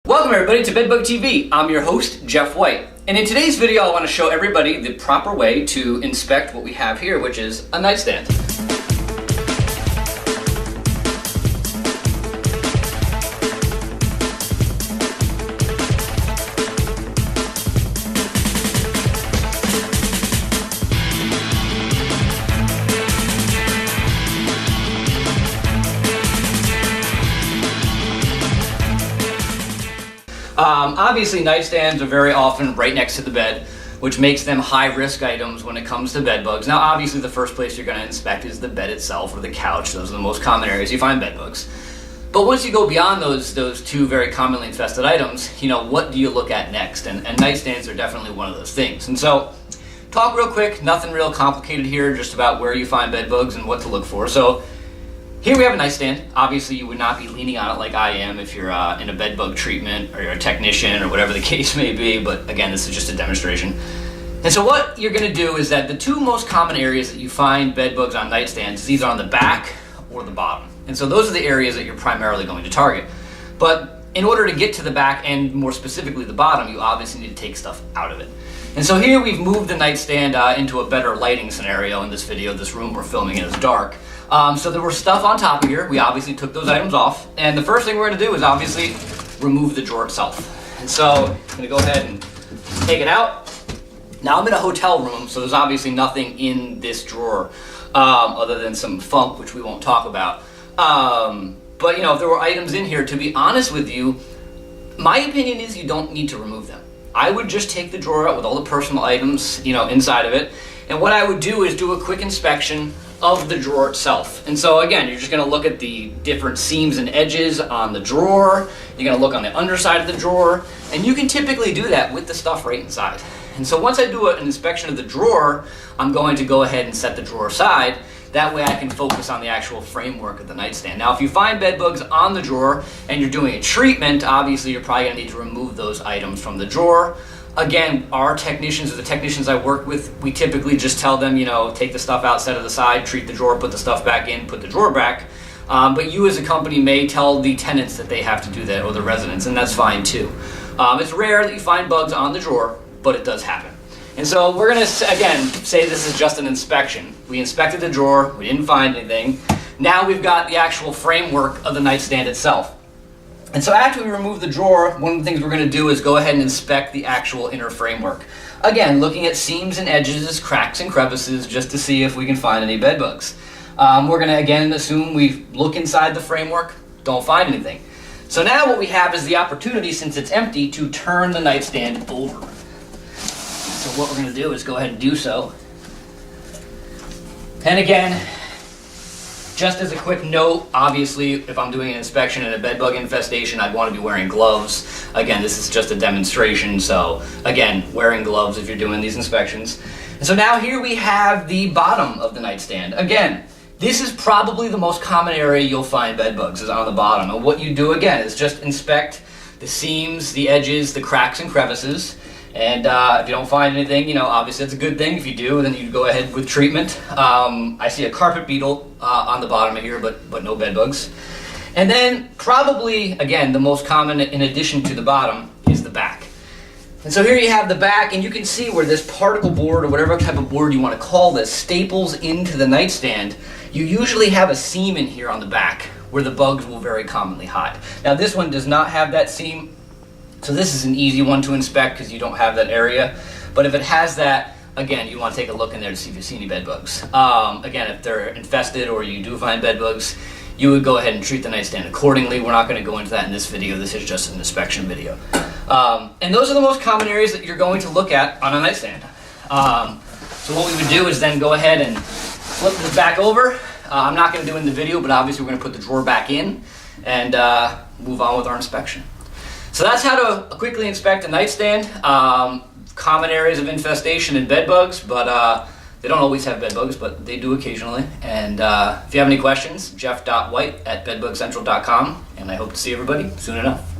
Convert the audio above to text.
Welcome everybody to Bedbug TV. I'm your host, Jeff White. And in today's video, I want to show everybody the proper way to inspect what we have here, which is a nightstand. Obviously, nightstands are very often right next to the bed, which makes them high-risk items when it comes to bed bugs. Now, obviously, the first place you're going to inspect is the bed itself or the couch. Those are the most common areas you find bed bugs. But once you go beyond those two very commonly infested items, what do you look at next? And nightstands are definitely one of those things. And so, talk real quick, nothing real complicated here, just about where you find bed bugs and what to look for. So, here we have a nightstand. Obviously, you would not be leaning on it like I am if you're in a bed bug treatment or you're a technician or whatever the case may be, but again, this is just a demonstration. And so what you're going to do is that the two most common areas that you find bed bugs on nightstands is either on the back or the bottom. And so those are the areas that you're primarily going to target. But in order to get to the back and more specifically the bottom, you obviously need to take stuff out of it. And so here we've moved the nightstand into a better lighting scenario in this video. This room we're filming in is dark. So there was stuff on top of here. We obviously took those items off. And the first thing we're going to do is obviously remove the drawer itself. And so I'm going to go ahead and take it out. Now I'm in a hotel room, so there's obviously nothing in this drawer other than some funk, which we won't talk about. But if there were items in here, to be honest with you, my opinion is you don't need to remove them. I would just take the drawer out with all the personal items, inside of it. And what I would do is do a quick inspection of the drawer itself. And so again, you're just going to look at the different seams and edges on the drawer. You're going to look on the underside of the drawer. And you can typically do that with the stuff right inside. And so once I do an inspection of the drawer, I'm going to go ahead and set the drawer aside. That way I can focus on the actual framework of the nightstand. Now, if you find bed bugs on the drawer and you're doing a treatment, obviously you're probably going to need to remove those items from the drawer. Again, our technicians or the technicians I work with, we typically just tell them, take the stuff out, set it aside, treat the drawer, put the stuff back in, put the drawer back. But you as a company may tell the tenants that they have to do that, or the residents, and that's fine too. It's rare that you find bugs on the drawer, but it does happen. And so we're going to, again, say this is just an inspection. We inspected the drawer, we didn't find anything. Now we've got the actual framework of the nightstand itself. And so after we remove the drawer, one of the things we're going to do is go ahead and inspect the actual inner framework. Again, looking at seams and edges, cracks and crevices, just to see if we can find any bed bugs. We're going to, again, assume we look inside the framework, don't find anything. So now what we have is the opportunity, since it's empty, to turn the nightstand over. So what we're going to do is go ahead and do so. And again, just as a quick note, obviously, if I'm doing an inspection in a bed bug infestation, I'd want to be wearing gloves. Again, this is just a demonstration, so again, wearing gloves if you're doing these inspections. And so now here we have the bottom of the nightstand. Again, this is probably the most common area you'll find bed bugs, is on the bottom. And what you do, again, is just inspect the seams, the edges, the cracks and crevices. And if you don't find anything, obviously it's a good thing. If you do, then you go ahead with treatment. I see a carpet beetle on the bottom of here, but no bed bugs. And then probably, again, the most common in addition to the bottom is the back. And so here you have the back, and you can see where this particle board, or whatever type of board you want to call this, staples into the nightstand. You usually have a seam in here on the back where the bugs will very commonly hide. Now this one does not have that seam. So this is an easy one to inspect because you don't have that area. But if it has that, again, you want to take a look in there to see if you see any bed bugs. Again, if they're infested or you do find bed bugs, you would go ahead and treat the nightstand accordingly. We're not going to go into that in this video. This is just an inspection video. And those are the most common areas that you're going to look at on a nightstand. So what we would do is then go ahead and flip this back over. I'm not going to do it in the video, but obviously we're going to put the drawer back in and move on with our inspection. So that's how to quickly inspect a nightstand. Common areas of infestation in bed bugs, but they don't always have bed bugs, but they do occasionally. And if you have any questions, jeff.white@bedbugcentral.com, and I hope to see everybody soon enough.